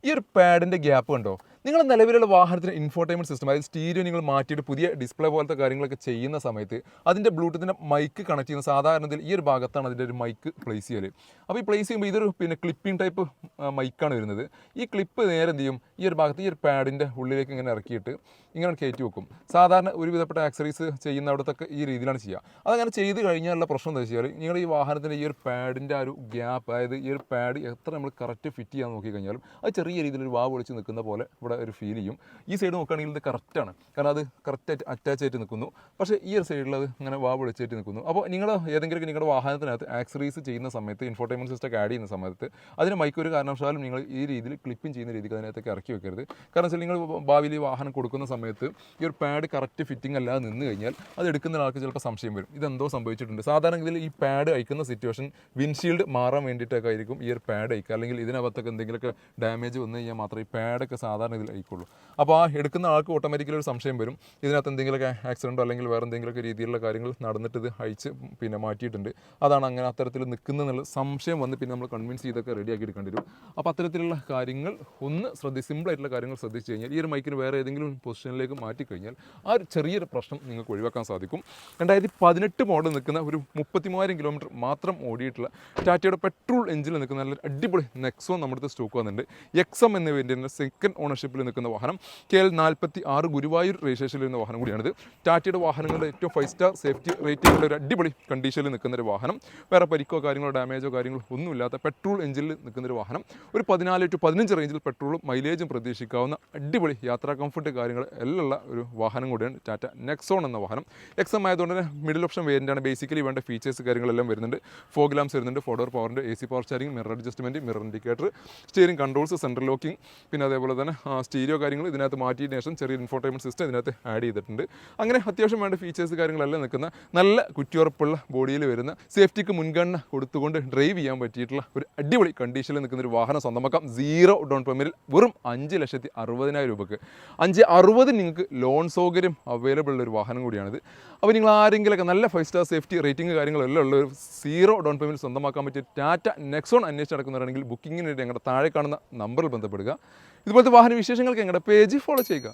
ഈ ഒരു പാഡിൻ്റെ ഗ്യാപ്പ് കണ്ടോ? നിങ്ങൾ നിലവിലുള്ള വാഹനത്തിന് ഇൻഫോർടൈൻമെൻറ്റ് സിസ്റ്റം, അതായത് സ്റ്റീരിയോ നിങ്ങൾ മാറ്റിയിട്ട് പുതിയ ഡിസ്പ്ലേ പോലത്തെ കാര്യങ്ങളൊക്കെ ചെയ്യുന്ന സമയത്ത് അതിൻ്റെ ബ്ലൂടൂത്തിൻ്റെ മൈക്ക് കണക്ട് ചെയ്യുന്ന സാധാരണത്തിൽ ഈ ഒരു ഭാഗത്താണ് അതിൻ്റെ ഒരു മൈക്ക് പ്ലേസ് ചെയ്യൽ. അപ്പോൾ ഈ പ്ലേസ് ചെയ്യുമ്പോൾ ഇതൊരു ക്ലിപ്പിംഗ് ടൈപ്പ് മൈക്കാണ് വരുന്നത്. ഈ ക്ലിപ്പ് നേരെ എന്ത് ചെയ്യും, ഈ ഒരു ഭാഗത്ത് ഈ ഒരു പാഡിൻ്റെ ഉള്ളിലേക്ക് ഇങ്ങനെ ഇറക്കിയിട്ട് ഇങ്ങനെ കയറ്റി വെക്കും. സാധാരണ ഒരുവിധപ്പെട്ട ആക്സറീസ് ചെയ്യുന്ന അവിടത്തൊക്കെ ഈ രീതിയിലാണ് ചെയ്യുക. അതങ്ങനെ ചെയ്ത് കഴിഞ്ഞാലുള്ള പ്രശ്നം എന്താ വെച്ചാൽ, നിങ്ങൾ ഈ വാഹനത്തിൻ്റെ ഈ ഒരു പാഡിൻ്റെ ആ ഒരു ഗ്യാപ്പ്, അതായത് ഈ ഒരു പാഡ് എത്ര നമ്മൾ കറക്റ്റ് ഫിറ്റ് ചെയ്യാൻ നോക്കിക്കഴിഞ്ഞാലും അത് ചെറിയ രീതിയിലൊരു വാവ് പൊളിച്ച് നിൽക്കുന്ന പോലെ ഇവിടെ ഒരു ഫീൽ ചെയ്യും. ഈ സൈഡ് നോക്കുകയാണെങ്കിൽ ഇത് കറക്റ്റാണ്, കാരണം അത് കറക്റ്റായിട്ട് അറ്റാച്ച് ആയിട്ട് നിൽക്കുന്നു. പക്ഷേ ഈ ഒരു സൈഡിൽ അത് അങ്ങനെ വാവ് പൊളിച്ചായിട്ട് നിൽക്കുന്നു. അപ്പോൾ നിങ്ങൾ ഏതെങ്കിലും നിങ്ങളുടെ വാഹനത്തിനകത്ത് ആക്സറീസ് ചെയ്യുന്ന സമയത്ത്, ഇൻഫോർടൈൻമെൻറ്റ് സിസ്റ്റം ആഡ് ചെയ്യുന്ന സമയത്ത് അതിന് മൈക്ക് ഒരു കാരണവശാലും നിങ്ങൾ ഈ രീതിയിൽ ക്ലിപ്പിംഗ് ചെയ്യുന്ന രീതിക്ക് അതിനകത്തേക്ക് ഇറക്കി വെക്കരുത്. കാരണം വെച്ചാൽ നിങ്ങൾ ഭാവിയിൽ ഈ വാഹനം കൊടുക്കുന്ന സമയത്ത് ഈ ഒരു പാഡ് കറക്റ്റ് ഫിറ്റിംഗ് അല്ലാതെ നിന്ന് കഴിഞ്ഞാൽ അത് എടുക്കുന്ന ആൾക്ക് ചിലപ്പോൾ സംശയം വരും, ഇതെന്തോ സംഭവിച്ചിട്ടുണ്ട്. സാധാരണ ഇതിൽ ഈ പാഡ് അയക്കുന്ന സിറ്റുവേഷൻ വിൻഷീൽഡ് മാറാൻ വേണ്ടിയിട്ടൊക്കെ ആയിരിക്കും ഈ ഒരു പാഡ് അയക്കുക, അല്ലെങ്കിൽ ഇതിനകത്തൊക്കെ എന്തെങ്കിലുമൊക്കെ ഡാമേജ് വന്നു കഴിഞ്ഞാൽ മാത്രമേ ഈ പാഡൊക്കെ സാധാരണ ഇതിൽ അയക്കുള്ളൂ. അപ്പോൾ ആ എടുക്കുന്ന ആൾക്ക് ഓട്ടോമാറ്റിക്കലി ഒരു സംശയം വരും, ഇതിനകത്ത് എന്തെങ്കിലുമൊക്കെ ആക്സിഡൻറ്റോ അല്ലെങ്കിൽ വേറെ എന്തെങ്കിലുമൊക്കെ രീതിയിലുള്ള കാര്യങ്ങൾ നടന്നിട്ട് ഇത് അയച്ച് മാറ്റിയിട്ടുണ്ട്, അതാണ് അങ്ങനെ അത്തരത്തിൽ നിൽക്കുന്നതെന്നുള്ള സംശയം വന്ന് പിന്നെ നമ്മൾ കൺവിൻസ് ചെയ്തൊക്കെ റെഡിയാക്കി എടുക്കേണ്ടി വരും. അപ്പോൾ അത്തരത്തിലുള്ള കാര്യങ്ങൾ ഒന്ന് സിമ്പിളായിട്ടുള്ള കാര്യങ്ങൾ ശ്രദ്ധിച്ച് കഴിഞ്ഞാൽ ഈ ഒരു മൈക്കിന് വേറെ ഏതെങ്കിലും പൊസിഷനിലേക്ക് മാറ്റിക്കഴിഞ്ഞാൽ ആ ഒരു ചെറിയൊരു പ്രശ്നം നിങ്ങൾക്ക് ഒഴിവാക്കാൻ സാധിക്കും. 2018 മോഡൽ നിൽക്കുന്ന ഒരു 33,000 കിലോമീറ്റർ മാത്രം ഓടിയിട്ടുള്ള ടാറ്റയുടെ പെട്രോൾ എഞ്ചിനിൽ നിൽക്കുന്ന നല്ല അടിപൊളി നെക്സോൺ നമ്മുടെ അടുത്ത് സ്റ്റോക്ക് വന്നിട്ടുണ്ട്. എക്സം എന്ന വേരിയൻറ്റിൻ്റെ സെക്കൻഡ് ഓണർഷിപ്പിൽ നിൽക്കുന്ന വാഹനം KL 46 ഗുരുവായൂർ രജിസ്ട്രേഷനിൽ വരുന്ന വാഹനം കൂടിയാണിത്. ടാറ്റയുടെ വാഹനങ്ങളുടെ ഏറ്റവും 5 സ്റ്റാർ സേഫ്റ്റി റേറ്റിംഗുള്ള ഒരു അടിപൊളി കണ്ടീഷനിൽ നിൽക്കുന്ന ഒരു വാഹനം, വേറെ പരിക്കോ കാര്യങ്ങളോ ഡാമേജോ കാര്യങ്ങളോ ഒന്നുമില്ലാത്ത പെട്രോൾ എഞ്ചിനിൽ നിൽക്കുന്നൊരു വാഹനം, ഒരു 14 to 15 റേഞ്ചിൽ പെട്രോളും മൈലേജും പ്രതീക്ഷിക്കാവുന്ന അടിപൊളി യാത്രാ കംഫർട്ട് കാര്യങ്ങൾ എല്ലാം ഉള്ള ഒരു വാഹനം കൂടിയാണ് ടാറ്റ നെക്സോൺ എന്ന വാഹനം. എക്സം ആയതുകൊണ്ട് തന്നെ മിഡിൽ ഓപ്ഷൻ വേരിയൻ്റാണ്. ബേസിക്കലി വേണ്ട ഫീച്ചേഴ്സ് കാര്യങ്ങളെല്ലാം വരുന്നുണ്ട്. ഫോഗ് ലാംപ്സ് വരുന്നുണ്ട്, 4 ഡോർ പവറിൻ്റെ AC power steering, mirror adjustment, mirror indicator, steering controls, central locking, പിന്നെ അതേപോലെ തന്നെ സ്റ്റീരിയോ കാര്യങ്ങൾ ഇതിനകത്ത് മാറ്റിയതിന് ശേഷം ചെറിയ ഇൻഫോർടൈൻമെൻറ്റ് സിസ്റ്റം ഇതിനകത്ത് ആഡ് ചെയ്തിട്ടുണ്ട്. അങ്ങനെ അത്യാവശ്യം വേണ്ട ഫീച്ചേഴ്സ് കാര്യങ്ങളെല്ലാം നിൽക്കുന്ന നല്ല കുറ്റിയുറപ്പുള്ള ബോഡിയിൽ വരുന്ന സേഫ്റ്റിക്ക് മുൻഗണന കൊടുത്തുകൊണ്ട് ഡ്രൈവ് ചെയ്യാൻ പറ്റിയിട്ടുള്ള ഒരു അടിപൊളി കണ്ടീഷനിൽ നിൽക്കുന്ന ഒരു വാഹനം സ്വന്തമാക്കാം. 0 ഡൗൺ പേയ്മെൻറ്റിൽ വെറും 5,60,000 രൂപയ്ക്ക്. 5,60 നിങ്ങൾക്ക് ലോൺ സൗകര്യം അവൈലബിൾ ഉള്ള ഒരു വാഹനം കൂടിയാണിത്. അപ്പോൾ നിങ്ങൾ ആരെങ്കിലുമൊക്കെ നല്ല 5 സ്റ്റാർ സേഫ്റ്റി റേറ്റിംഗ് കാര്യങ്ങളെല്ലാം ഉള്ള ഒരു 0 ഡൗൺ പേയ്മെൻറ്റ് സ്വന്തമാക്കാൻ പറ്റിയ ടാറ്റ നെക്സോൺ അന്വേഷിച്ച് നടക്കുന്നവരാണെങ്കിൽ ബുക്കിങ്ങിന് വേണ്ടി ഞങ്ങളുടെ താഴെ കാണുന്ന നമ്പറിൽ ബന്ധപ്പെടുക. ഇതുപോലത്തെ വാഹന വിശേഷങ്ങൾക്ക് ഞങ്ങളുടെ പേജ് ഫോളോ ചെയ്യുക.